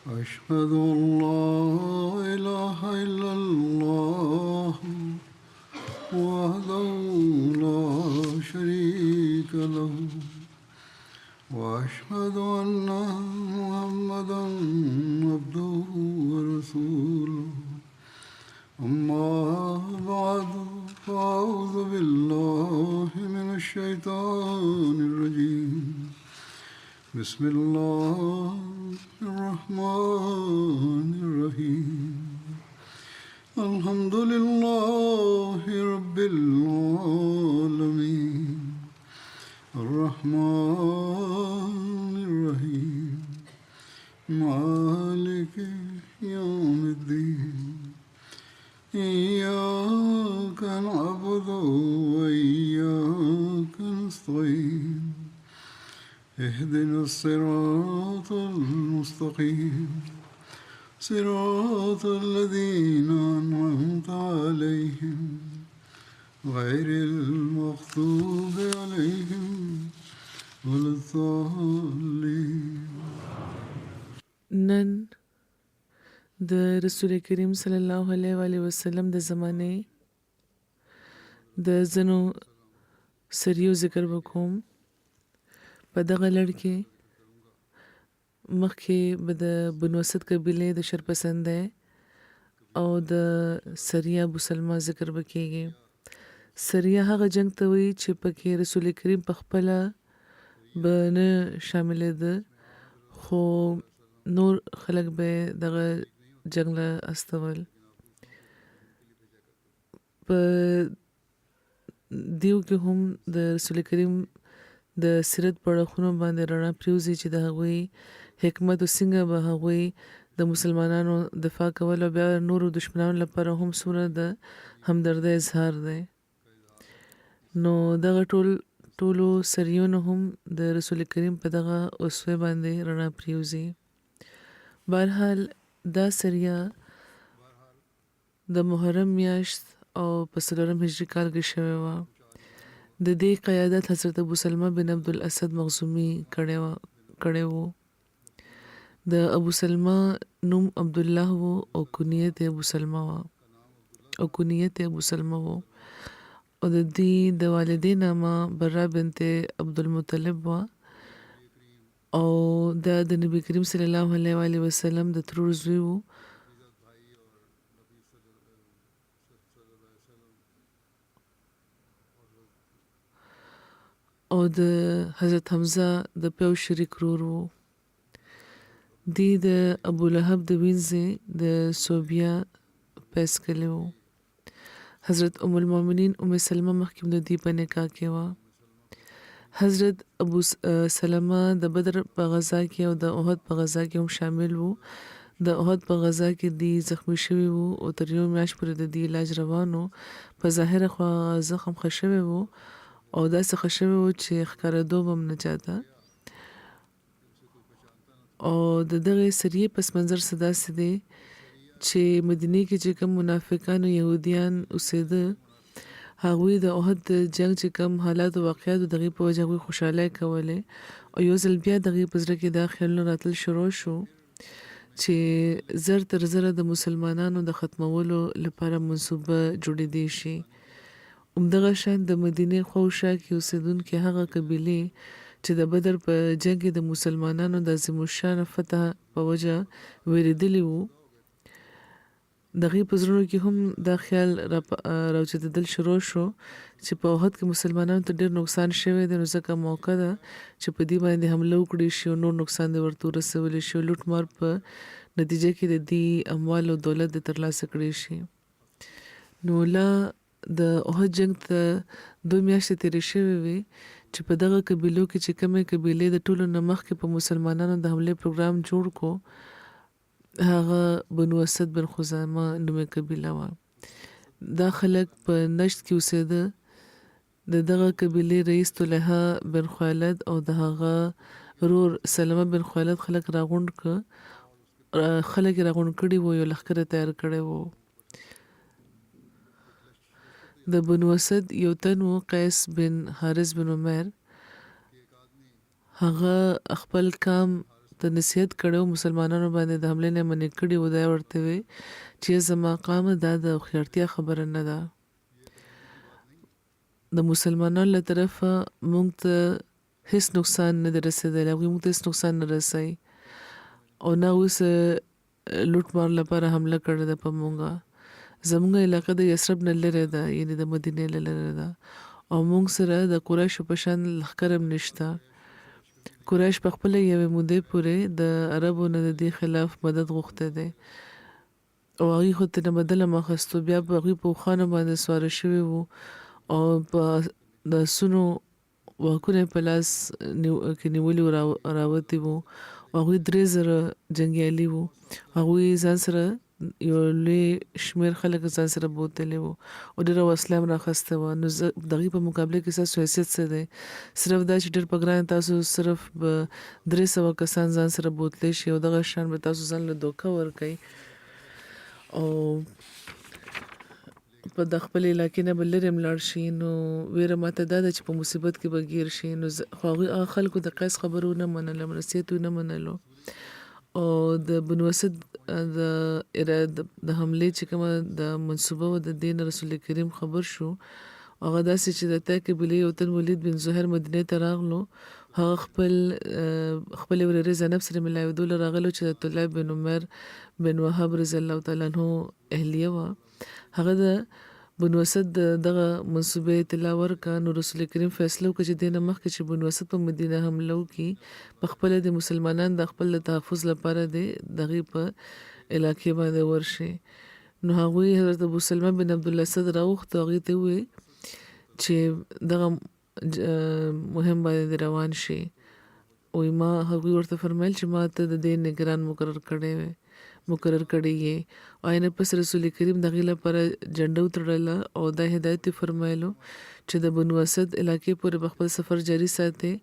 أشهد أن لا إله إلا الله وحده لا شريك له وأشهد أن محمدا عبده ورسوله أما بعد فأعوذ بالله من الشيطان الرجيم بسم الله الرحمن الرحيم الحمد لله رب العالمين الرحمن الرحيم مالك يوم الدين إياك نعبد وإياك نستعين اهدنا الصراط المستقيم صراط الذين أنعمت عليهم غير المغضوب عليهم ولا الضالين. نن د رسول کریم صلی الله علیه وسلم د زمانه د زنو سریو ذکر وکوم. په دغه لړ کې مخکې به د بنو اسد قبیلې د شرپسندۍ او د سریه ابو سلمہ ذکر وکړي. سریه هغه جنگ ته وایي چې پکې رسول کریم په خپله به نه شاملېده، خو نور خلک به دغه جنگ له استول. په دیو کې هم د رسول کریم د سیرت په اړخونو باندې رڼا پریوزي چې د هغوی حکمت او څنګه به هغوی د مسلمانانو دفاع کول او بیا نورو دشمنانو لپاره هم څومره د همدردۍ اظهار دی. نو دغه ټولو سریونو هم د رسول کریم په دغه اسوه باندې رڼا پریوزي. بهرحال دا سریه د محرم میاشت او په 4 هجري کال کې شوې وه. د دې قیادت حضرت ابو سلمہ بن عبدالاسد مخزومي کړی و. د ابو سلمہ نوم عبدالله و او کنیت ابو سلمہ و او د دې د والدې نامه برا بنت عبدالمطلب و او د نبی کریم صلی الله علیه وسلم د ترور زوی و. او د حضرت حمزه د پیو شریک ورور و. دی د ابو لهب د وینځې د صوبیا پیس کلی و. حضرت ام المؤمنین ام سلمہ مخکې د دې په نکاح کې وه. حضرت ابو سلمہ د بدر په غزا کې او د احد په غزا کې هم شامل و. د احد په غزا کې دی زخمی شوی و او تر یو میاشت پورې د دې علاج روان و. په ظاهره خو زخم ښه شوی و او داسې ښه شوی و چې ښکارېدو به هم نه چاته. او د دغې سریې پس منظر څه داسې دی چې مدینې کې چې کوم منافقان او یهودیان اوسېده، هغوی د احد د جنګ چې کوم حالات او واقعات دغې په وجه هغوی خوشحالۍ کولې او یو ځل بیا دغې په زړه کې دا خیالونه راتل شروع شو چې زر تر زره د مسلمانانو د ختمولو لپاره منصوبه جوړېدی شي. همدغه شان د مدینې خواوشا کې اوسېدونکي هغه قبیلې چې د بدر په جنګ کې د مسلمانانو د عظیم الشان فتح په وجه ویرېدلي وو، دغې په زړونو کې هم دا خیال راوچتېدل شروع شو چې په احد کې مسلمانانو ته ډېر نقصان شوی دی، نو ځکه موقع ده چې په دې باندې حمله وکړي شي او نور نقصان دې ورته ورسولی شي او لوټ مار په نتیجه کې د دې اموال او دولت د ترلاسه کړی شي. نو لا د احد جنگ ته 2 میاشتې تېرې شوې وې چې په دغه قبیلو کې چې کومې قبیلې د ټولو نه مخکې په مسلمانانو د حملې پروګرام جوړ کو، هغه بنو اسد بن خزامه نومې قبیله وه. دا خلک په نجد کې اوسېده. د دغه قبیلې رئیس طلحه بن خویلد او د هغه ورور سلمه بن خویلد خلک راغونډ کړي وو، یو لښکر تیار کړی وو. د بنو اسد یو تن و قیس بن حارث بن عمر، هغه خپل کام ته نصیحت کړو مسلمانانو باندې د حمله نه منې کړي و دا ورته وي چې زما قام دا د خیرتیا خبره نه ده د مسلمانانو له طرفه مونږ ته هیڅ نقصان نه دی رسېدلی هغوی مونږ ته هیڅ نقصان نه رسوي او نه هغوی څه لوټ مار لپاره حمله کړې ده په مونږه زمونږ علاقه د یثرب نه لرې ده یعنې د مدینې نه لرې ده او مونږ سره د قریشو په شان لښکر هم نشته قریش په خپله یوې مودې پورې د عربو نه د دې خلاف مدد غوښتی دی او هغوی خو ترې نه بدله هم اخیستو بیا په هغوی په اوښانو باندې سواره شوي وو او په د آسونو واکونه په لاس کې نیولي وو راوتي وو هغوی 3000 جنګیالي وو هغوی ځان سره یو لوی شمېر خلک ځان سره بوتلي وو او ډېره وسله هم راخیستې وه نو زه د هغوی په مقابله کې ستاسو حیثیت څه دی صرف دا چې ډېر په ګران تاسو صرف به 300 کسان ځان سره بوتلی شي او دغه شان به تاسو ځان له دوکه ورکوئ او په د خپل علاقې نه به لرې هم لاړ شي نو ویره ماته دا ده چې په مصیبت کې به ګیر شي نو خو هغوی هغه خلکو د قیس خبرو ونه منله نصیحت ونه منلو او د بنو اسد د حملې چې کومه د منصوبه وه د دې نه رسول کریم خبر شو هغه داسې چې د طی قبیلې یو تن ولید بن زهیر مدینې ته راغلو هغه خپلې ورېرې زینب سره ملاوېدو له راغلو چې د عبدالله بن عمر بن وهب رضی الله تعالی عنه اهلیه وه هغه د بنو اسد دغه منصوبې اطلاع ورکړه نو رسول کریم فیصله وکړه چې دې نه مخکې چې بنو اسد په مدینه حمله وکړي په خپله د مسلمانان د خپل تحفظ لپاره د هغې په علاقې باندې ورشي نو هغوی حضرت ابو سلمه بن عبدالاسد راوغوښته هغې ته وویل چې دغه مهم باندې روان شي وایي ما هغوی ورته فرمیل چې ما ته د دې نګران مقرر کړی یې او نه پس رسول کریم د هغې لپاره جنډه وتړله او دا هدایت یې فرمایلو چې د بنو اسد علاقې پورې به خپل سفر جاري ساتئ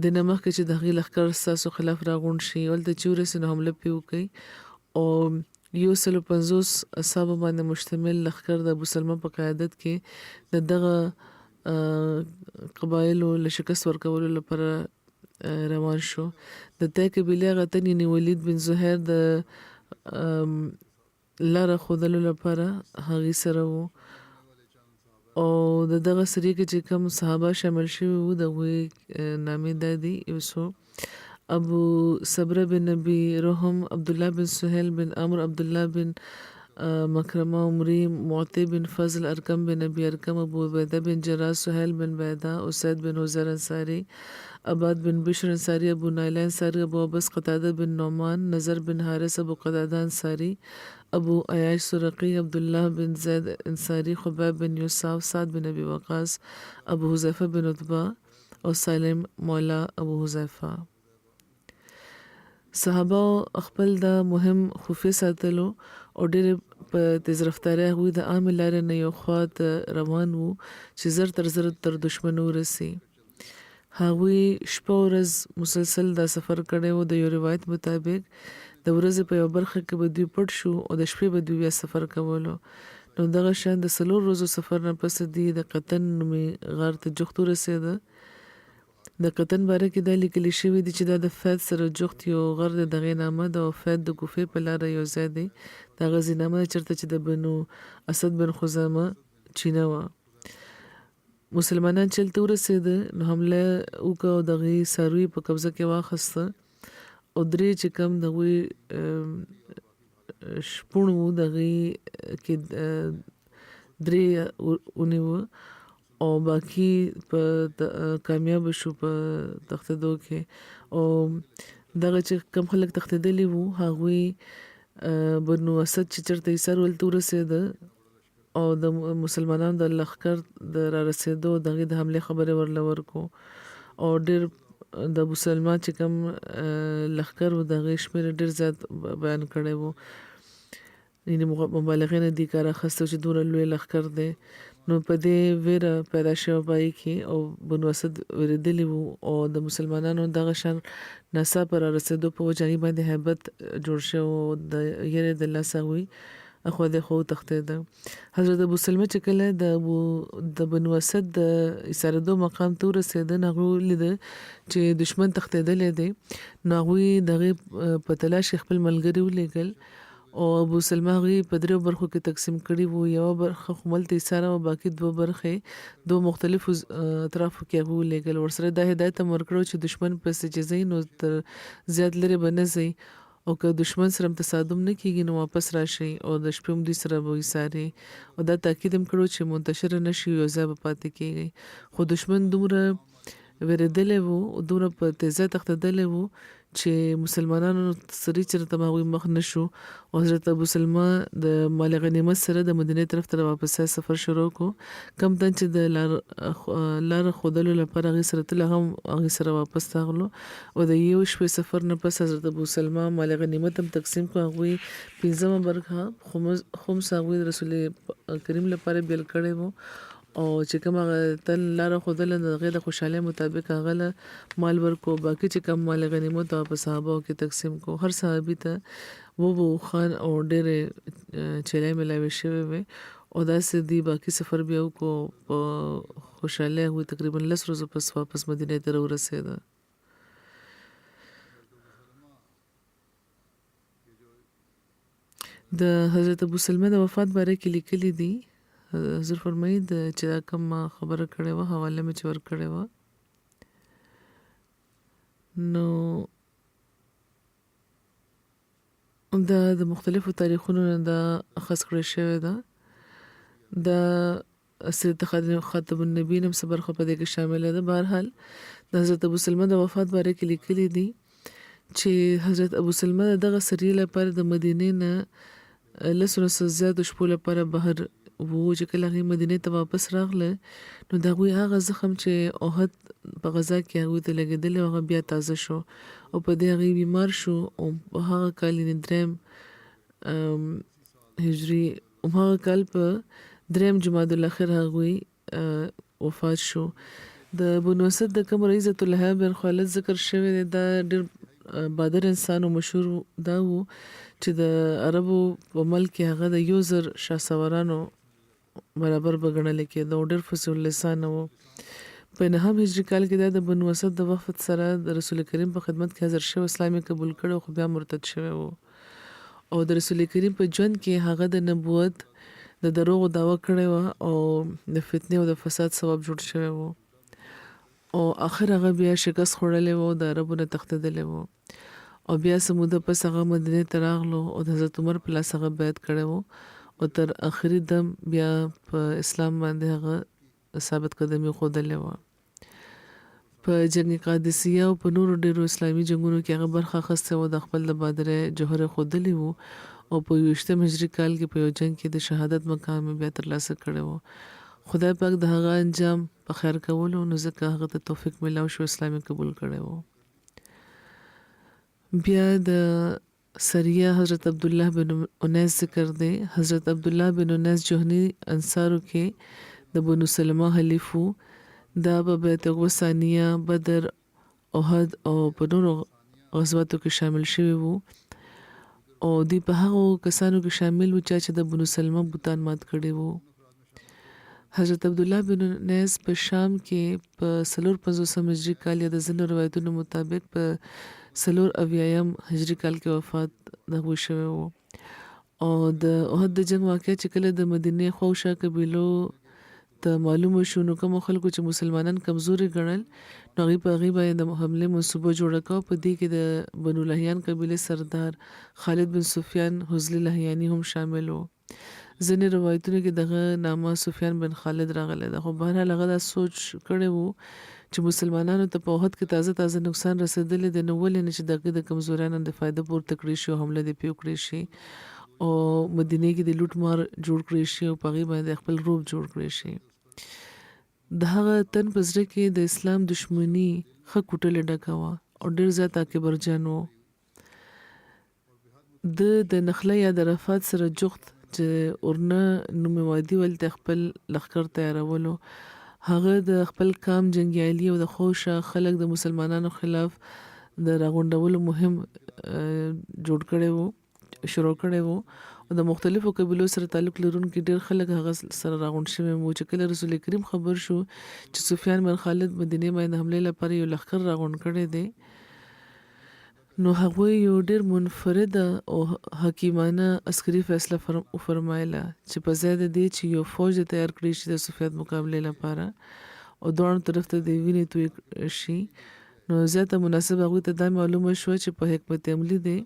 د نه مخکې چې د هغې لښکر ستاسو خلاف راغونډ شي هلته چې ورسي نو حمله پرې وکړئ او 150 اصحابو باندې مشتمل لښکر د ابو سلمه په قیادت کې د دغه قبایلو له شکست ورکولو لپاره روان شو د طی قبیلې هغه تن یعنې ولید بن زهیر د لاره ښودلو لپاره هغې سره و او د دغه سریې کې چې کوم صحابه شامل شوي وو د هغوی نامې دا دي یو څو ابو صبره بن نبی رحم عبدالله بن سهیل بن عمرو عبدالله بن مکرمه عمری معطی بن فضل ارکم بن نبی ارکم ابو عبیده بن جراح سهیل بن بیدا اسید بن حزیر انصاری عباد بن بشر انصاری ابو نایلہ انصاری ابو عباس قتاده بن نعمان نظر بن حارث ابو قتاده انصاری ابو عیاش سرقی عبدالله بن زید انصاری خبیب بن یوسف سعد بن ابی وقاص ابو حذیفه بن عتبہ او سالم مولا ابو حذیفه صحابه خپل د مهم خفیه ساتلو او ډېر په تیز رفتارۍ هغوی د عامې لارې نه یو خوا ته روان وو چې زر تر دښمن ورسي هغوی شپه ورځ مسلسل دا سفر کړی و د یو روایت مطابق د ورځې په یو برخه کې به دوی پټ شو او د شپې به دوی بیا سفر کولو نو دغه شان د 4 ورځو سفر نه پس دوی د قطن نومي غار ته جوخت ورسېده د قطن باره کې دا لیکل شوي دي چې دا د فید سره جوخت یو غر د دغې نامه ده او فید د کوفې په لاره یو ځای دی د هغه ځینامه ده چېرته چې د بنو اسد بن خزامه چینه وه مسلمانان چې هلته ورسېده نو حمله وکړه او د هغې څاروي په قبضه کې واخیسته او 3 چې کوم د هغوی شپون وو د هغې کې 3 ونیوه او باقي په کامیاب شو په تښتېدو کې او دغه چې کم خلک تښتېدلي وو هغوی بنو اسد چې چېرته ایسار ولته ورسېده او د مسلمانانو د لښکر د رارسېدو د هغې د حملې خبرې ورله ورکړو او ډېر د ابو سلمه چې کوم لښکر و د هغې شمېر ډېر زیات بیان کړی و یعنې مبالغې نه دي کار اخیستی چې دومره لوی لښکر دی نو په دې ویره پیدا شوه پای کې او بنو اسد وېرېدلي وو او د مسلمانانو دغه شان ناڅاپه رارسېدو په وجه هغې باندې هیبت جوړ شوی و د یېرې د لاسه هغوی اخو د خو تختیده. حضرت ابو سلمه چې کله د بنو اسد د ایساردو مقام ته ورسېده هغه لید چې دشمن تختیدل دي نو هغه دغه په تلاش خپل ملګری ولېګل او ابو سلمه غي په درو برخو کې تقسیم کړي وو یو برخه خمل ته ایساره او باقي دوه برخه دوه مختلف اطرافو کې هغه ولېګل ورسره د هدایت مرکړو چې دشمن په سجزین او تر زیات لري بنځي او که دشمن سره تصادم نه کیږي نو واپس راشي او د شپې هم دوی سره وې ساري او دا تاکید هم کړو چې منتشر نشي او ځای په پاتې کیږي خو دشمن دومره ورېدلې وو او دومره په تیزه تختیدلې وو چې مسلمانانو سری چرته ماوي مخ نشو او حضرت ابو سلمہ د مال غنیمت سره د مدینه طرف ته واپس سفر شروع کو کم تن چې د لار خودلو لپاره غي سره تل هم غي سره واپس تاغلو او د یو شپې سفر نه پس حضرت ابو سلمہ مال غنیمت هم تقسیم کو غوي پنځمه برخه خمس غوي رسول کریم لپاره بیل کړي وو او چې کوم تل لار خودل د غیر خوشاله مطابق هغه مال ورکو باقي چې کوم مال غنیمت او په صحابه کې تقسیم کو هر صحابي ته وو خان او ډېر چلای ملاوي شوی وي او دا سدي باقي سفر بیا کو خوشاله وي تقریبا 10 ورځې پس واپس مدینه ته ورسېده. د حضرت ابو سلمہ د وفات باره کې لیکلي دي حضور فرمایي د چې کوم خبره کړې و حواله مې چور کړې و نو د مختلفو تاریخونو د اخذ کړی شوی ده د سیرت خاتم النبی نم صبر خو په دې کې شامل ده. بهرحال د حضرت ابو سلمہ د وفات باره کې لیکلي دي چې حضرت ابو سلمہ دغه سریه لپاره د مدینې نه لسره زیات شپو لپاره بهر وو چې کله هغه مدینه ته واپس راغله نو دا غوي هغه زخم چې احد په غزا کې هغه ته لګیدل هغه بیا تازه شو او په دې هغه بیمار شو او هغه کال دریم هجری هغه کال په دریم جمادی الاخر هغه وفات شو. د بنو اسد د کوم رئیسۃ الله بن خالد ذکر شوی دا ډېر بادر انسان او مشهور دا وو چې د عربو په ملک هغه د یوزر شاه سوارانو برابر بغنل کې د ډېر فصیح لسان وو. په نهم هجری کال کې د بنو اسد د وفات سره د رسول کریم په خدمت کې حاضر شو اسلامي قبول کړو خو بیا مرتد شوی وو او د رسول کریم په ژوند کې هغه د نبوت د دروغ داوا کړی و او د فتنې او د فساد سبب جوړ شوی وو او اخر هغه بیا شکست خوړلې وو د عربو نه تښتېدلی وو او بیا څه موده پس هغه مدینې ته راغلو او د حضرت عمر په لاس هغه بیعت کړی وو او تر آخري دم بیا په اسلام باندې هغه ثابت قدمي ښودلې وه. په جنګ قادسیه او په نورو ډېرو اسلامي جنګونو کې هغه برخه اخیستې وه د خپل د بادرې جوهر ښودلی وو او په 21 هجري کال کې په یو جنګ کې د شهادت مقام بیا ترلاسه کړی وو. خدای پاک د هغه انجام په خیر کولو نو ځکه هغه ته توفیق ملاو شو اسلامي قبول کړی وو. بیا د سریه حضرت عبدالله بن انیس ذکر دی. حضرت عبدالله بن انیس جوهنی انصارو کې د بنو سلمہ حلیف وو. دا په بیعت ثانیه بدر احد او په نورو غزواتو کې شامل شوی وو او دی په هغو کسانو کې شامل وو چې د بنو سلمہ بوتان مات کړي وو. حضرت عبدالله بن انیس په شام کې په 450 هجري کال یا د ځینو روایتونو مطابق په 480 هجري کال کې وفات دغه شوی وو او د احد د جنگ واقع چې کله د مدینه خوشه قبیلو ته معلومه شو نو کوم خلکو چې مسلمانان کمزوري ګڼل نو هغوی په هغوی باندې د حملې منصوبه جوړه کړه. په دې کې د بنو لهیان قبیلې سردار خالد بن سفیان حزلی لهیاني هم شامل و. ځینې روایتونو کې دغه نامه سفیان بن خالد راغلی ده خو بهرحال هغه دا سوچ کړی وو چې مسلمانانو ته په احد کې تازه نقصان رسېدلی دی نو ولې نه چې دغه د کمزوریانو د فایده پورته کړی شي او حمله دې پې وکړی شي او مدینې کې د لوټ مار جوړ کړی شي او په هغې باندې خپل روب جوړ کړی شي. د هغه تن په زړه کې د اسلام دشمني ښه کوټلې ډکه وه او ډېر زیات عاقبرجن و. د نخله یا د رفات سره جغت چې اورنه نومې وادي ولته خپل لښکر تیارولو هغه د خپل کام جنګیالي او د خوشه خلک د مسلمانانو خلاف د راغونډولو مهم جوړ کړی وو شروع کړی وو او د مختلفو قبیلو سره تعلق لرونکي ډېر خلک هغه سره راغونډ شوي وو چې کله رسول کریم خبر شو چې سفیان بن خالد مدینه باندې حمله لپاره یو لښکر راغونډ کړی دی نو هغوی یو ډېر منفرد او حکیمانه عسکري فیصله فرمایله چې په ځای د دې چې یو فوج تیار کړي شي د سفیان مقابله لپاره او دواړو طرف ته د وینې توی شي نو زیاته مناسب هغوی ته دا معلومه شوه چې په حکمت عملي دی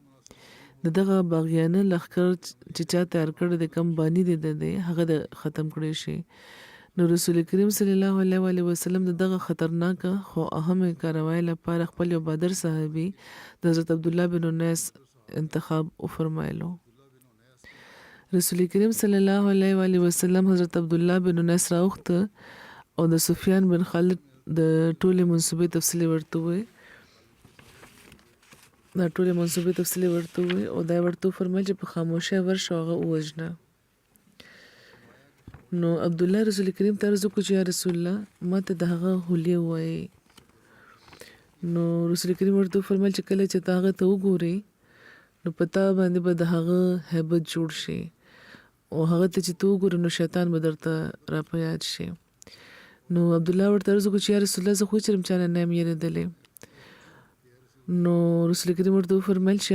د دغه باغیانه لښکر چې چا تیار کړی د کم بانی دی د هغه د ختم کړی شي نو رسول کریم صلی الله علیه وسلم د دغه خطرناک خو اهم کاروای لپاره خپل یو بادر صحابي د حضرت عبد الله بن انیس انتخاب وفرمایلو رسول کریم صلی الله علیه وسلم حضرت عبد الله بن انیس راوخته او د سفیان بن خالد د ټوله منسوبې تفصیلی ورته وي او دا ورته فرمایي چې په خاموشه ورشه هغه ووجنه نو عبد الله رسول کریم ته عرض وکړ چې یا رسول الله ما ته د هغه حلیه وایي نو رسول کریم ورته فرمایل چې کله چې ته هغه ته وګورې نو پتا باندې به د هغه هیبت جوړ شي او هغه ته چې ته وګورې نو شیطان به درته را په یاد شي نو عبد الله ورته عرض وکړ چې یا رسول الله زه خو چېرم چا نه یم یېرېدلی نو رسول کریم ورته وفرمیل چې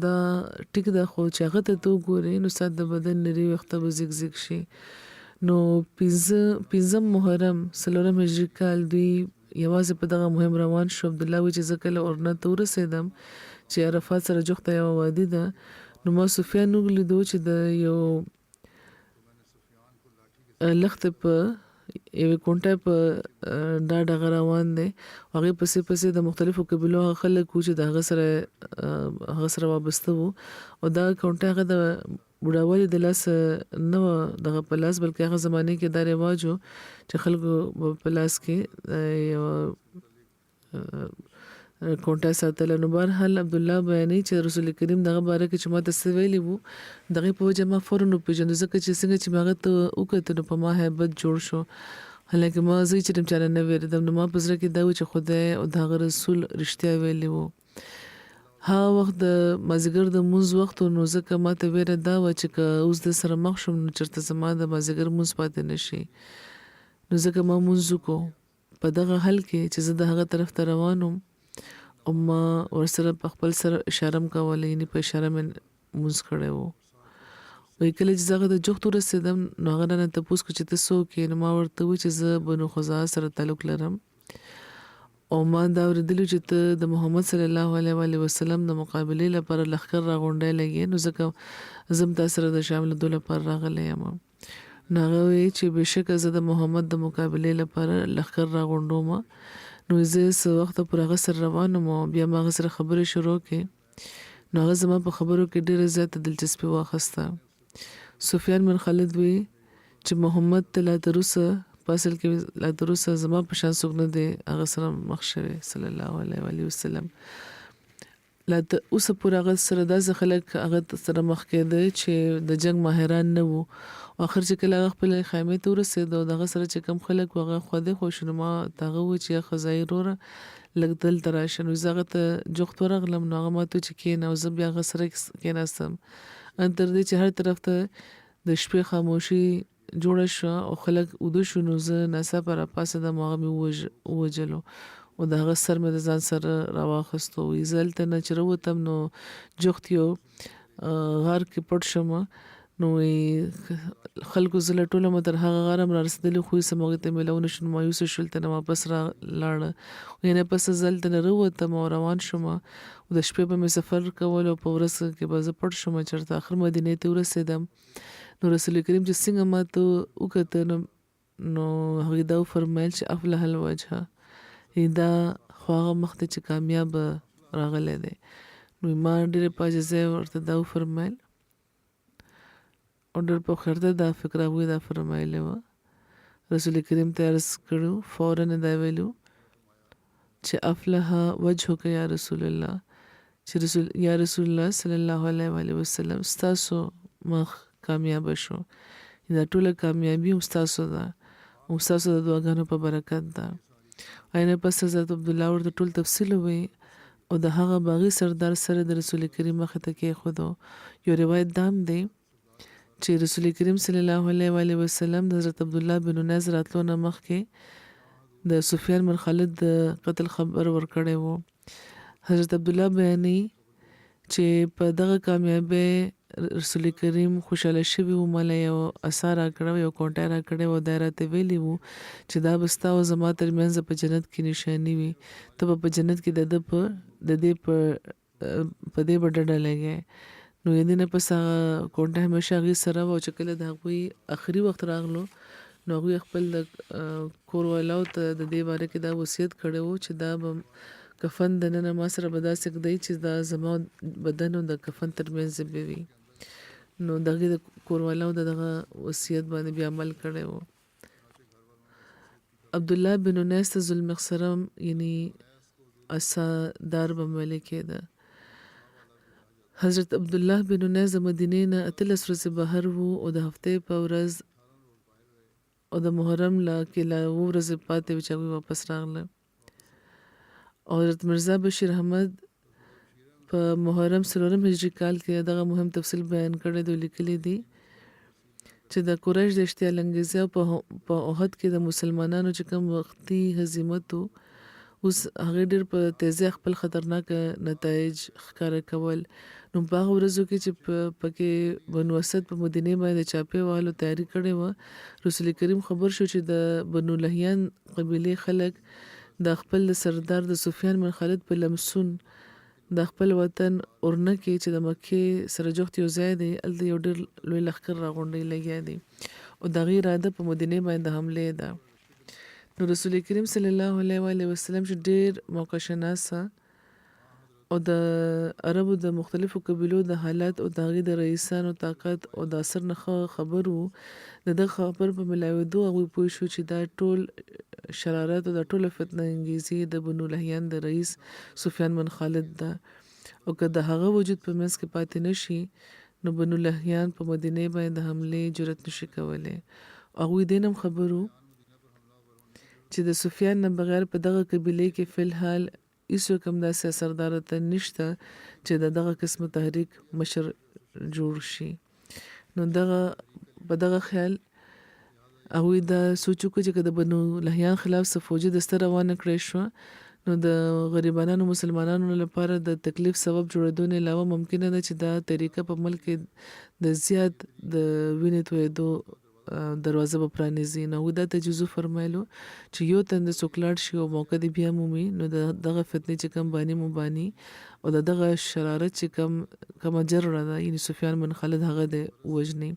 دا ټیک ده خو چې هغه ته ته وګورې نو ستا د بدن نري ویښته به زیګ زیګ شي نو پنځم محرم څلورم هجري کال دوی یوازې په دغه مهم روان شو عبد الله وی چې زه کله اورنه ته ورسېدم چې عرفات سره جوخته یوه وادي ده نو ما سفیان ولیدو چې د یو لښتې په یوې کونټۍ په ډاډه روان دی هغې پسې د مختلفو قبیلو هغه خلک وو چې د هغه سره وابسته وو او دا کونټۍ هغه د بوډاوالي د لاس نه وه دغه په لاس بلکې هغه زمانې کې دا رواج و چې خلکو په لاس کې یوه کونټۍ ساتله نو بهرحال عبدالله بیانوي چې رسول کریم دغه باره کې چې ما ته څه ویلي وو د هغې په وجه ما فوراً وپېژندو ځکه چې څنګه چې مې هغه ته وکتل نو په ما هیبت جوړ شو حالانکه ما زه چې چا نه وېرېدم نو ما په زړه کې دا و چې خدای او د هغه رسول رښتیا ویلي وو هغه وخت د مازدیګر د مونځ وخت نو ځکه ما ته ویره دا وه چې که اوس د سره مخ شم نو چېرته زما د مازدیګر مونځ پاتې نه شي نو ځکه ما مونځ وکړو په دغه حل کې چې زه د هغه طرف ته روان وم او ما ورسره په خپل سره اشاره م کوله یعنې په اشاره مې مونځ کړی و وایي کله چې زه هغه ته جوخت ورسېدم نو هغه رانه تپوس کړو چې ته څوک یې نو ما ورته وویل چې زه بنو خزاعه سره تعلق لرم او ما دا اورېدلي چې ته د محمد صلی الله علیه وسلم د مقابلې لپاره لښکر راغونډی لګې نو ځکه زه هم تا سره د شام لیدو لپاره راغلی یم نو هغه وایي چې بېشکه زه د محمد د مقابلې لپاره لښکر راغونډوم نو زه څه وخته پورې هغه سره روان وم او بیا ما هغه سره خبرې شروع کړې نو هغه زما په خبرو کې ډېره زیاته دلچسپي واخیسته سفیان بن خالد وی چې محمد ته لا تر اوسه په اصل کې لا تر اوسه زما په شان څوک نه دی هغه سره مخ شوی صلی الله علیه وسلم لا تر اوسه پورې هغه سره داسې خلک هغه سره مخ کېده چې د جنګ ماهران نه وو اخر چې کله هغه خپل خیمې ته ورسېده او دغه سره چې کم خلک و هغه خوا دې خوا شو نو ما ته هغه وویل چې ښځایي وروره لږ دلته راشه نو زه هغه ته جوخت ورغلم نو هغه ما ته وویل چې کښېنه او زه بیا هغه سره کښېناستم ان تر دې چې هر طرف ته د شپې خاموشي جوړه شوه او خلک وده شو نو زه ناڅاپه راپاڅېدم هغه مې ووژلو او د هغه سر مې د ځان سره راواخیستو وایي زه هلته نه چې راووتم نو جوخت یو غار کې پټ شوم نو خلکو زه لټولم تر هغه غار هم رارسېدلي خو هېڅ هم هغوی ته میلاو نه شول مایوسه شول ته نه واپس رالاړه یعنې پس زه هلته نه راووتم او روان شوم او د شپې به مې سفر کول او په ورځ کې به زه پټ شوم چېرته آخر مدینې ته ورسېدم نو رسول کریم چې څنګه ما ته وکتل نو هغوی دا وفرمیل چې افلح الوجه دا خو هغه مخ ته چې کامیاب راغلی دی نو ما ډېرې په عاجزۍ ورته دا وفرمیل او ډېر په هوښیارتیا دا فکر هغوی دا فرمایلی وه رسول کریم ته عرض کړو فوراً دا ویلو چې افلح وجهک یا رسول الله چې یا رسول الله صلی الله علیه وسلم ستاسو مخ کامیابه شو دا ټوله کامیابي هم ستاسو ده او ستاسو د دعاګانو په برکت ده اینه پس حضرت عبدالله ورته ټول تفصیل ووایي او د هغه باغی سردار سره د رسول کریم مخ ته کې خودو. یو روایت دام دی چې رسول کریم صلی الله علیه و آله وسلم د حضرت عبد الله بن انیس راتلو نه مخکې د سفیان بن خالد د قتل خبر ورکړی وو. حضرت عبد الله بیانوي چې په دغه کامیابی رسول کریم خوشاله شوی وو، مله یو اثر راکړی، یو کونټه راکړی وو، دا راته ویلي وو چې دا به ستا او زما ترمنځ په جنت کې نشاني وي، ته به په جنت کې د دې په دې به ډډه لګې. نو د دې نه پس هغه کونټه همیشه هغې سره وه، او چې کله د هغوی آخري وخت راغلو نو هغوی خپل کور والاو ته د دې باره کې دا وصیت کړی وو چې دا به کفن دننه ما سره به داسې ږدئ چې دا زما بدن او د کفن ترمنځ به وي. نو د هغې د کوروالاو د دغه وصیت باندې بیا عمل کړی وو. عبدالله بن انیس ته ذوالمخصرم یعنی اسادار به ویل کېده. حضرت عبدالله بن انیس د مدینې نه 18 ورځې بهر وو، او د هفتې په ورځ او د محرم لا 9 ورځې پاتې وې چې هغوی واپس راغله. او حضرت مرزا بشیر احمد په محرم 4 هجري کال کې دغه مهم تفصیل بیان کړی دی، لیکلی دی چې د قریش د اشتعال انګیزي په احد کې د مسلمانانو چې کوم وختي هزیمت وو، اوس هغې ډېر په تیزۍ خپل خطرناک نتایج ښکاره کول. نو په هغه ورځو کې چې پکې بنو اسد په مدینې باندې د چاپې وهلو تیاري کړې وه، رسول کریم خبر شو چې د بنو لحیان قبیلې خلک د خپل سردار د سفیان بن خالد په لمسون د خپل وطن اورنه کې چې د مکې سره جوخت یو ځای دی، هلته یو ډېر لوی لښکر راغونډی لګیا دی، او د هغې اراده په مدینې باندې د حملې ده. نو رسول کریم صلی الله علیه و آله وسلم چې ډېر موقع شناسه او د عربو د مختلفو قبیلو د حالات او د هغې د رئیسانو طاقت او د اثر نه خبر وو، د دغه خبر په ملاوېدو هغوی پوه شو چې دا ټول شرارت او د ټوله فتنه انګیزي د بنو لحیان د رئیس سفیان بن خالد ده، او که د هغه وجود په منځ کې پاتې نشي نو بنو لحیان په مدینې باندې د حملې جرأت نشي کولی. هغوی دې هم خبر وو چې د سفیان نه بغیر په دغه قبیلې کې فی الحال هیڅوک هم داسې اثردارته نشته چې د دغه قسمه تحریک مشر جوړ شي. نو په دغه خیال هغوی دا سوچ وکړو چې که د بنو لحیان خلاف څه فوجي دسته روانه کړی شوه نو د غریبانو مسلمانانو لپاره د تکلیف سبب جوړېدو نه علاوه ممکنه ده چې دا طریقه په ملک کې د زیات د وینې تویېدو دروازه به پرانیزي. نو هغوی دا تجویز فرمایلو چې یو تن د څوک لاړ شي او موقع دې بیا مومي نو دغه فتنې چې کوم باني مباني او دغه شرارت چې کومه جرړه ده یعنې سفیان بن خالد هغه د وژني.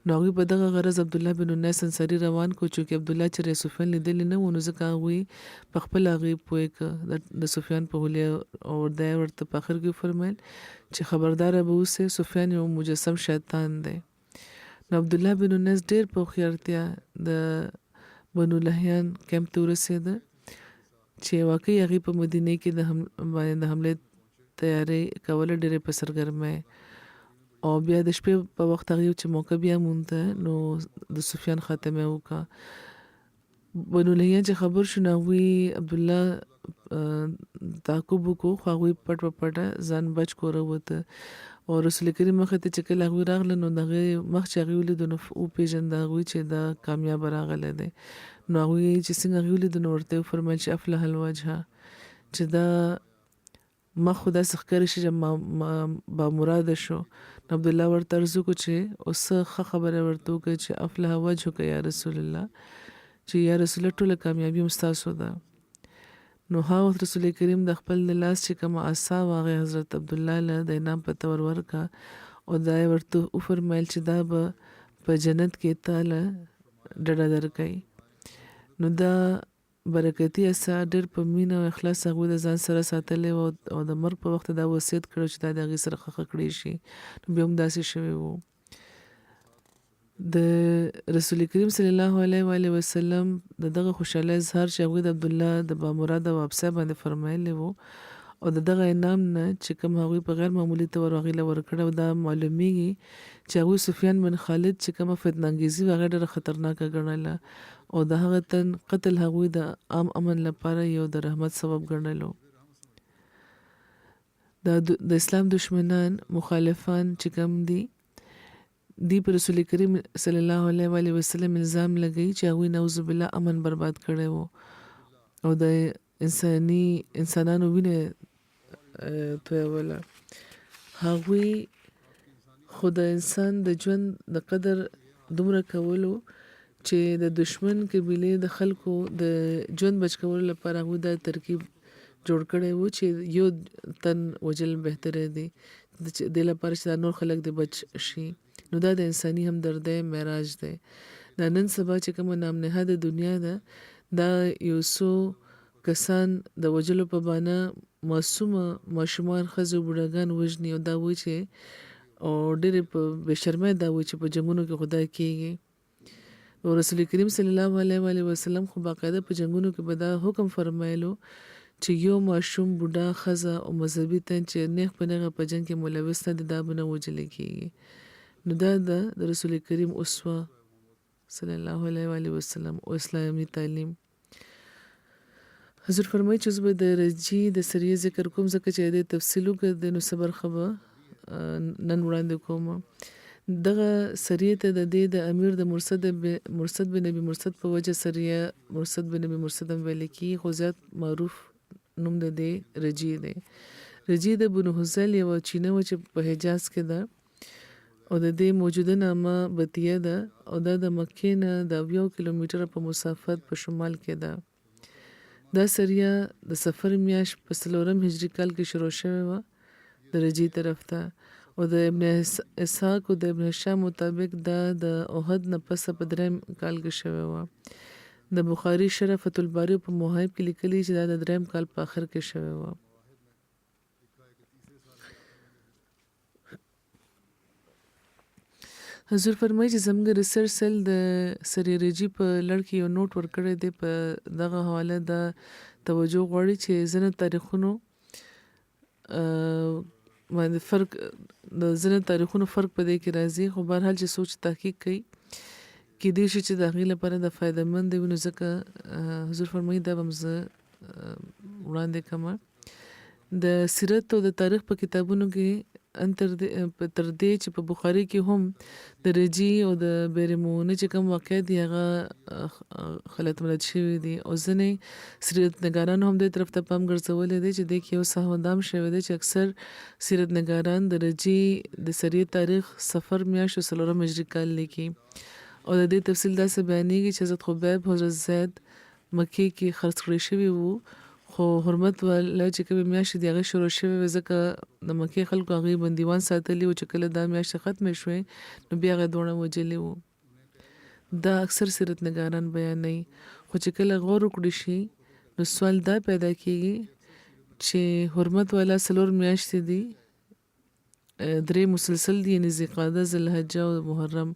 نو هغوی په دغه غرض عبدالله بن انیس انصاري روان کړو، چونکې عبدالله چې سفیان لیدلی نه و نو ځکه هغوی په خپله هغې پوه کړه د سفیان په حلیه، او دی ورته په آخر کې وفرمیل چې خبرداره به اوسئ، سفیان یو مجسم شیطان دی. نو عبدالله بن انیس ډېر په هوښیارتیا د بنو لحیان کیمپ ته ورسېده چې واقعي هغې په مدینې کې د حملې تیاری کوله ډېرې په سرګرمۍ، او بیا د شپې په وخت هغې چې موقع بیا مونده نو د سفیان خاتمه وکړه. بنو لحیان چې خبر شو نو هغوی عبدالله تعقب وکړو، خو هغوی پټ په پټه ځان بچ کوره وته، او رسول کریم مخې ته چې کله هغوی راغله نو د هغې مخ چې هغې ولیدو نو وپېژنده هغوی چې دا کامیابه راغلی دی. نو هغوی چې څنګه هغې ولیدو نو ورته وفرمیل چې افلح الوجهه، چې دا مخ خو داسې ښکاري شي چې بامراده شو. نو عبدالله ورته عرض وکړو چې اوس ښه خبره ورته وکړه چې افلح وجهک یا رسول الله، چې یا رسول الله ټوله کامیابي هم ستاسو ده. نو ها وخت رسول کریم د خپل د لاس چې کومه عصا وه هغې حضرت عبدالله له د انعام په طور ورکړه، او دا یې ورته وفرمیل چې دا به په جنت کې تا له ډډه درکوي. نو دا برکتي عصا ډېر په مینه او اخلاص هغوی د ځان سره ساتلی و، او د مرګ په وخت دا وصیت کړی چې دا د هغې سره ښخ کړی شي. نو بیا هم داسې شوی و. د رسول کریم صلی الله علیه و آله وسلم د دغه خوشحالۍ اظهار چې هغوی د عبدالله د بامراده واپسۍ باندې فرمایلی و، او د دغه انعام نه چې کوم هغوی په غیر معمولي طور هغې له ورکړی و، دا معلومیږي چې هغوی سفیان بن خالد چې کومه فتنه انګیزي وه هغه ډېره خطرناکه ګڼله، او د هغه تن قتل هغوی د عام امن لپاره یو د رحمت سبب ګڼلو. د اسلام دشمنان مخالفان چې کوم دي دی پر رسول کریم صلی الله علیه و آله وسلم الزام لګی چې هغوی نعوذ بالله امن برباد کړی وو او د انسانانو وینه تویوله. هغوی خو د انسان د ژوند د قدر دومره کولو چې د دشمن قبیلې د خلکو د ژوند بچ کولو لپاره هغوی دا ترکیب جوړ کړی و چې یو تن وجل بهتره دی د لپاره چې نور خلک د بچ شي. نو دا د انساني همدردۍ معراج دی. دا نن سبا چې کومه نام نهاده دنیا ده دا یو څو کسان د وجلو په بانه معصومه ماشومان ښځې بوډاګان وژني او دا وایي چې او ډېرې په بې شرمۍ دا وایي چې په جنګونو کې خدای کېږي. او رسول کریم صلی الله علیه و آله وسلم خو باقاعده په جنګونو کې به دا حکم فرمایلو چې یو ماشوم بوډا ښځه او مذهبي تن چې نیغ په نیغه په جنګ کې ملوث نه دي دا به نه وژلې کېږي. نو دا د رسول کریم اسوه صلی الله علیه و آله وسلم او اسلامي تعلیم. حضور فرمایي چې زه به د رجی د سریې ذکر کوم ځکه چې د تفصیل وکړه نو صبر خبر نن وړاندې کوم. دغه سریې ته د دې د امیر د مرصد بن نبی مرصد په وجه سریه مرصد بن نبی مرصد هم ویل کی خو زیات معروف نوم د دې رجی دی. رجی د بنو حذیل یو چینه و چې په حجاز کې ده او د دې موجوده نامه بتیه ده او دا د مکې نه د 7 کیلومتره په مسافت په شمال کې ده. دا سریه د سفر میاشت په 4 هجری کال کې شروع شوې وه د رجی طرف ته او د ابن اسحاق او د ابن هشام مطابق دا د احد نه پسه په 3 کال کې شوې وه. د بخاري شرح فتح الباری په محایب کې لیکلي چې دا د 3 کال په آخر کې شوې وه. حضور فرمایي چې زموږ ریسرچ سیل د سری رجی په لړ کې یو نوٹ ورکړی دی په دغه حواله د توجه غواړي چې ځینې تاریخونو باندې فرق د ځینې تاریخونو فرق په دې کې راځي خو بهرحال چې سوچ تحقیق کوي کېدای شي چې د هغې لپاره د فایده مند وي نو ځکه حضور فرمایي دا به هم زه وړاندې کومه. د سیرت او د تاریخ په کتابونو کې تر دې چې په بخاري کې هم د رجی او د بیرمونه چې کوم واقع دي هغه خلط ملت شوي دي او ځینې سیرت نګاران هم دې طرف ته پام ګرځولی دی چې دې کې یو سهودام شوی دی چې اکثر سیرت نګاران د رجی د سریې تاریخ سفر میاشت 4 هجري کال لیکي او د دې تفصیل داسې بیانېږي چې حضرت خبیب حضرت زید مکې کې خرڅ کړی شوي وو خو حرمت والا چې کومې میاشتې د هغې شروع شوې وې ځکه د مکې خلکو هغې بندیوان ساتلي وو چې کله دا میاشتې ختمې شوې نو بیا هغې دواړه وجلي وو. دا اکثر سیرت نګاران بیانوي خو چې کله غور وکړی شي نو سوال دا پیدا کېږي چې حرمت والا 4 میاشتې دي 3 مسلسل دي یعنې ذوالقعده ذوالحجه او محرم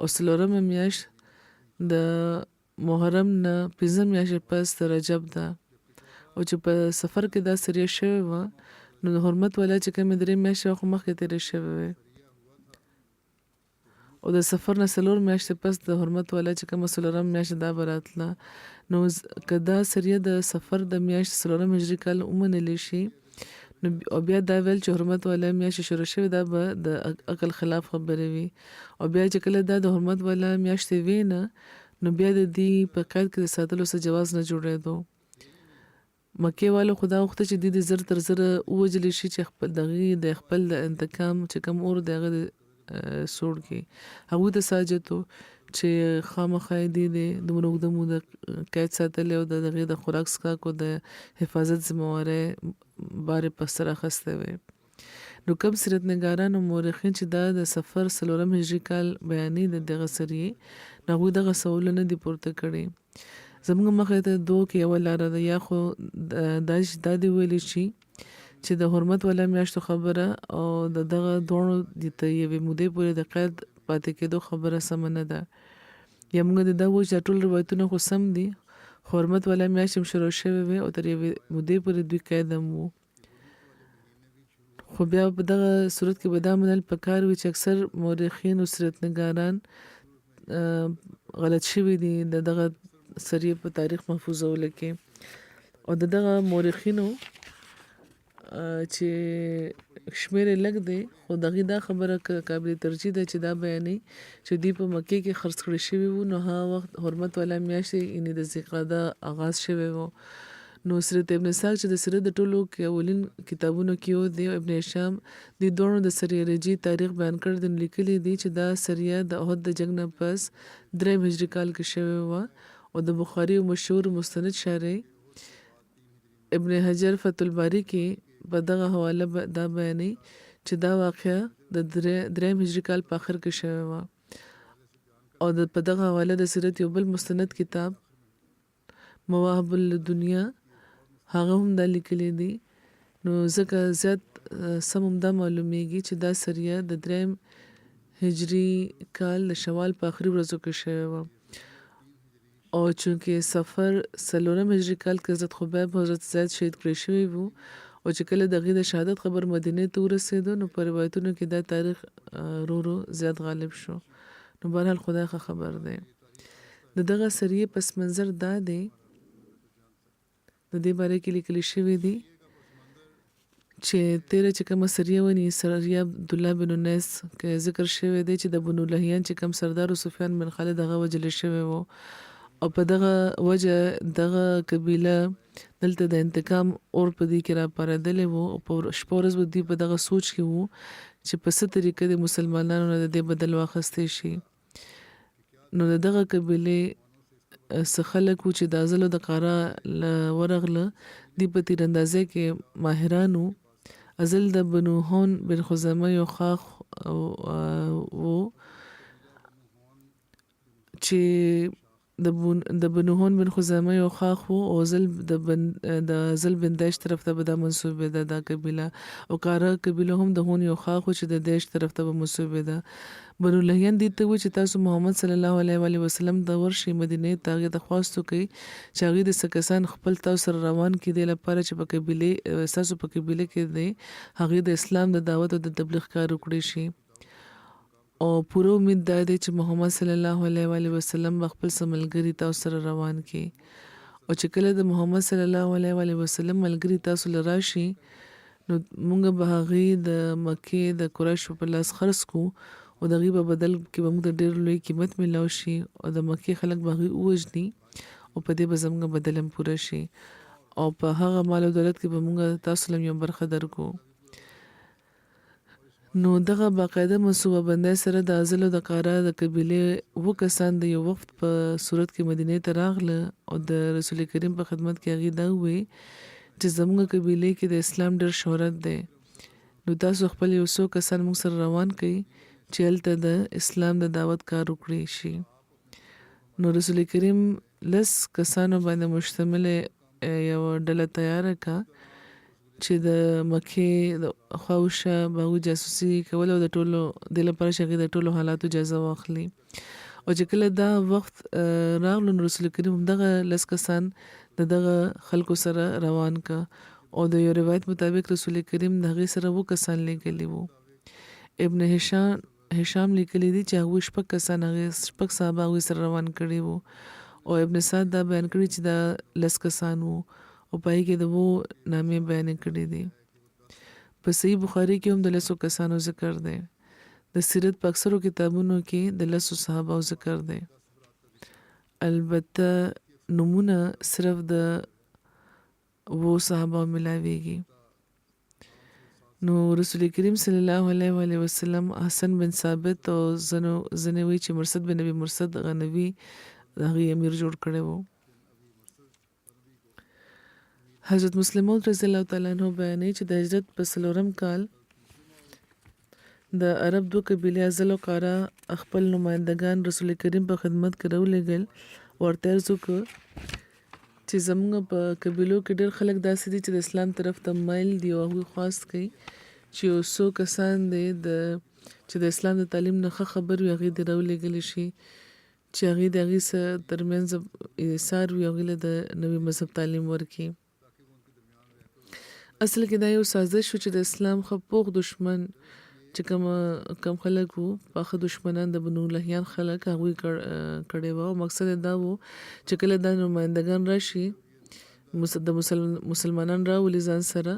او 4مه میاشت د محرم نه 5 میاشتې پس د رجب ده او چې په سفر کې دا سریه شوې وه نو د حرمت والا چې کومې 3 میاشتې خو مخکې تېرې شوې وې او د سفر نه 4 میاشتې پس د حرمت والا چې کومه 4مه میاشت دا به راتله نو که دا سریه د سفر د میاشت 4 هجري کال ومنلی شي نو او بیا دا ویل چې حرمت والا میاشت شروع شوې دا به د عقل خلاف خبرې وي او بیا چې کله دا د حرمت والا میاشتې وي نه نو بیا د دې په قید کې د ساتلو څه جواز نه جوړېدو. مکې والو خدا وخته چې د زر تر زره ووجلی شي چې خپل دغه د خپل د انتقام چې کوم اور دغه سوړ کې هغه د ساجتو چې خامخا دې د منوګدمو د قید ساتل او دغه د خوراک سکا کو د حفاظت ذمہواره بار پسر اخسته وي. نو کوم سیرت نګاران او مورخین چې دا د سفر 4 هجري کال بیانې د دغه سری نغوی دغه سوالونه دی پورته کړي. زموږ مخې ته دوه کې یو لاره ده یا خو دا دی ویلی شي چې د حرمت والا میاشتو خبره او دغه دوړو د یوې مودې پورې د قید پاتې کېدو خبره سمه نه ده یا موږ دا وایو چې ټول روایتونه خو سم دي حرمت والا میاشت هم شروع شوې وې او تر یوې مودې پورې دوی قید هم وو خو بیا په دغه صورت کې به دا منل پکار وي چې اکثر مورخین او سیرت نګاران غلط شوي دي دغه سریه په تاریخ محفوظولو کې او دغه مورخینو چې شمېر یې لږ دی خو د هغې دا خبره قابل ترجیح ده چې دا بیانوي چې دوی په مکې کې خرڅ کړي شوي وو نو هغه وخت حرمت والا میاشت یعنې د ذوالقعده آغاز شوی و. نو سیرت ابن اسحاق چې د سیرت د ټولو اولین کتابونو کې یو دی او ابن هشام د دواړو د سریه رجي تاریخ بیان کړی دی. لیکلي دي چې دا سریه د احد د جنګ نه پس 3 هجري کال کې شوې وه او د بخاري مشهور مستند شارح ابن حجر فتح الباری کې په دغه حواله دا بیانوي چې دا واقعه د 3 هجري کال په آخر کې شوې وه او په دغه حواله د سیرت یو بل مستند کتاب مواهب الدنیا هغه هم دا لیکلی دي. نو ځکه زیات سم هم دا معلومیږي چې دا سریه د 3 هجري کال د شوال په آخري ورځو کې شوې وه او چونکې سفر 4 هجري کال کې حضرت خبیب حضرت زید شهید کړی شوي وو او چې کله د هغې د شهادت خبر مدینې ته ورسېدو نو په روایتونو کې دا تاریخ رو زیات غالب شو. نو بهرحال خدای ښه خبر دی. د دغه سریې پس منظر دا دی د دې باره کې لیکلی شوي دي چې تیره چې کومه سریه ونی سریه عبدالله بن انیس کې ذکر شوی دی چې د بنو لحیان چې کوم سردار سفیان بن خالد هغه وجل شوی وو او په دغه وجه دغه قبیله دلته د انتقام اور په دې کې را پارېدلې وو او په شپه ورځ به دوی په دغه سوچ کې وو چې په څه طریقه د مسلمانانو نه د دې بدل واخیستی شي. نو د دغه قبیلې څه خلک وو چې د ازلو د قاره ورغله دی په تیراندازۍ کې ماهران وو. ازل د بنو هون بن خزامه یو خاخ وو چې د بنو هون بن خزامه یو خاخ وو او ازل د ازل بن دیش طرف ته به دا منسوبه ده دا قبیله او قاره قبیله هم د هون یو خاخ وو چې د دیش طرف ته به منسوبه ده. بنو لحیان دې ته وو چې تاسو محمد صلی الله علیه و وسلم د ورشي مدینې ته هغې درخواست وکړئ چې هغې د څه کسان خپل تاسو سره روان کړي دې لپاره چې په قبیلې ستاسو په قبیله کې دی هغې د اسلام د دعوت او د تبلیغ کار وکړی شي او پوره امید دا دی چې محمد صلی الله علیه و وسلم به خپل څه ملګري تاسو سره روان کړي او چې کله د محمد صلی الله علیه و وسلم ملګري تاسو له راشي نو موږ به هغې د مکې د قریشو په لاس خرڅ کړو او د هغې په بدل کې به موږ د ډېر لوی قیمت میلاو شي او د مکې خلک به هغې ووژني او په دې به زموږ بدل هم پوره شي او په هغه مال او دولت کې به موږ تاسو له یو برخه درکو. نو دغه باقاعده منصوبه بندۍ سره د ازلو د قاره د قبیلې 7 کسان د یو وخت په صورت کې مدینې ته راغله او د رسول کریم په خدمت کې هغې دا ووی چې زموږ قبیلې کې د اسلام ډېر شهرت دی نو تاسو خپل یو څو کسان موږ سره روان کړئ چې هلته د اسلام د دعوت کار وکړی شي. نو رسول کریم 10 کسانو باندې مشتمل یو ډله تیاره کا چې د مکې د خواوشه باغو جاسوسي کول او د ټولو د لپاره شغې د ټولو حالاتو جزا واخلي او چې کله دا وخت راغلو نو رسول کریم دغه 10 کسان دغه خلکو سره روان کا او د یو روایت مطابق رسول کریم دغه سره 2 کسان لګلی وو. ابن هشام لیکلی دی چې هغه 6 کسان هغه 6 صحابه هغه سره روان کړي وو او ابن سعد دا بیان کړی چې دا 10 کسان وو او پای کې د وو نامې بیان کړي دي. په صحیح بخاری کې هم د 10 کسانو ذکر دی. د سیرت په اکثرو کتابونو کې د 10 صحابه ذکر دی. البته نمونه صرف د وو صحابه ملاویږي. نو رسول کریم صلی الله علیه و وسلم حسن بن ثابت او زنوی چې مرصد بن نبی مرصد غنوی هغه امیر جوړ کړی وو. حضرت مسلم موعود رضی الله تعالی عنہ بیانوي چې د هجرت په 4م کال د عرب 2 قبیلې ازل او قاره خپل نمائندگان رسول کریم په خدمت کې راولېږل ورته عرض وکړ چې زموږ په قبیلو کې ډېر خلک داسې دي چې د اسلام طرف ته مایل دي او هغوی خواست کوي چې یو څو کسان دی چې د اسلام د تعلیم نه ښه خبر وي هغې دې راولېږلی شي چې هغې د هغې څه ترمنځ ایثار وي هغوی له د نوي مذهب تعلیم ورکړي. اصل کې دا یو سازش و چې د اسلام ښه پوخ دشمن چې کم خلک وو پاخه دشمنان د بنو لحیان خلک هغوی کړی وو او مقصد دا و چې کله دا نمایندګان راشي د مسلمانان راولي ځان سره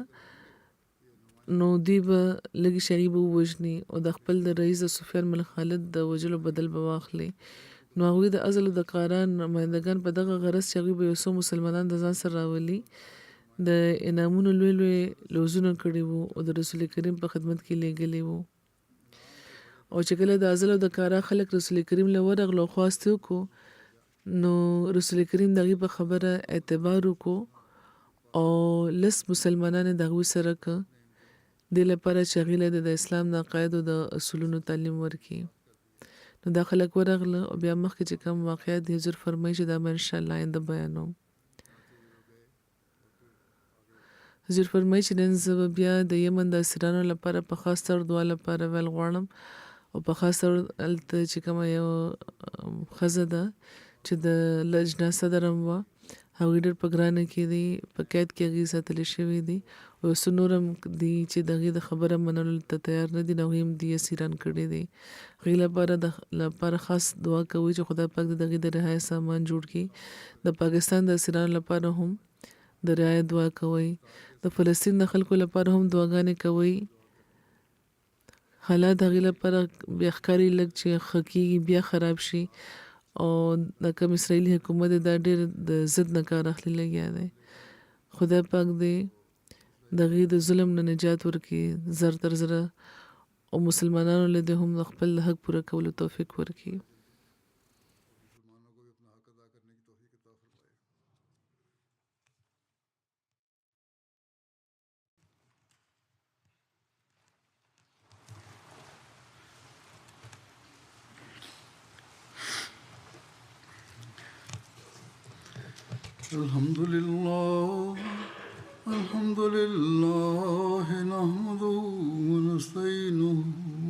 نو دوی به لږې شی به ووژني او د خپل د رئیس د سفیان بن خالد د وژلو بدل به واخلي. نو هغوی د ازلو د کاران نمایندګان په دغه غرض چې هغوی به یو څو مسلمانان د ځان سره راولي د انعامونو لوی لوی لوزونه کړي وو او د رسول کریم په خدمت کې لیږلي وو. او چې کله د ازلو د کارا خلک رسول کریم له ورغلو خواست وکړو نو رسول کریم دغه په خبره اعتبار وکړو او لس مسلمانان د هغوی سره ک د لپاره چې هغوی له د اسلام د عقایدو د اصولونو تعلیم ورکړي. نو دا خلک ورغله او بیا مخکې چې کوم واقعیت د حضور فرمایي چې دا به انشاءالله آینده بیانوم. حضور فرمایي چې نن زه به بیا د یمن د اسیرانو لپاره په خاص ډول دعا لپاره ویل غواړم او په خاص ډول هلته چې کومه یو ښځه ده چې د لجنه صدرم وه هغوی ډېر په ګرانه کې دي په قید کې هغوی ساتلی شوي دي او څو نور هم دي چې د هغوی د خبره منلو ته تیار نه دي نو هغوی هم دي اسیران کړي دي. هغوی لپاره خاص دعا کوي چې خدای پاک د هغوی د رهایي سامان جوړ کړي. د پاکستان د اسیرانو لپاره هم د رهایي دعا کوي. د فلسطین د خلکو لپاره هم دعاګانې کوي. حالات هغوی لپاره بیا ښکاري لږ چې ښه کېږي بیا خراب شي او د کوم اسرائیلي حکومت دا ډېر د ضد نه کار اخلي لګیا دی. خدای پاک دې د هغوی د ظلم نه نجات ورکړي زر تر زره او مسلمانانو له دې هم د خپل حق پوره کولو توفیق ورکړي. الحمد لله نحمده ونستعينه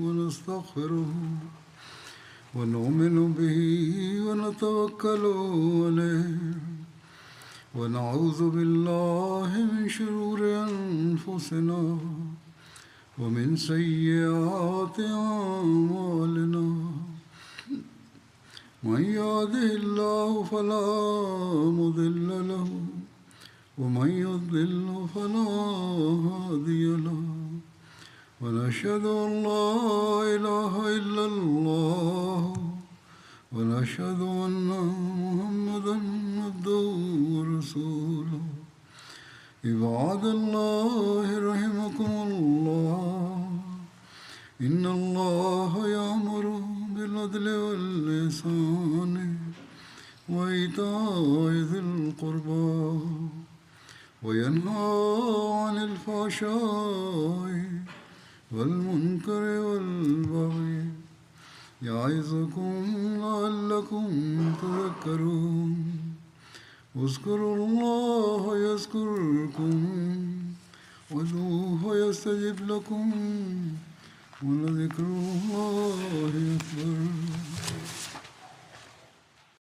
ونستغفره ونؤمن به ونتوكل عليه ونعوذ بالله من شرور أنفسنا ومن سيئات أعمالنا من يهده الله فلا مضل له ومن يضلل فلا هادي له ونشهد أن لا إله إلا الله ونشهد أن محمدا عبده ورسوله. عباد الله رحمكم الله إن الله يأمر بالعدل والإحسان وإيتاء ذي القربى وينهى عن الفحشاء والمنكر والبغي يعظكم لعلكم تذكرون. اذكروا الله يذكركم وادعوه يستجب لكم ولذكر الله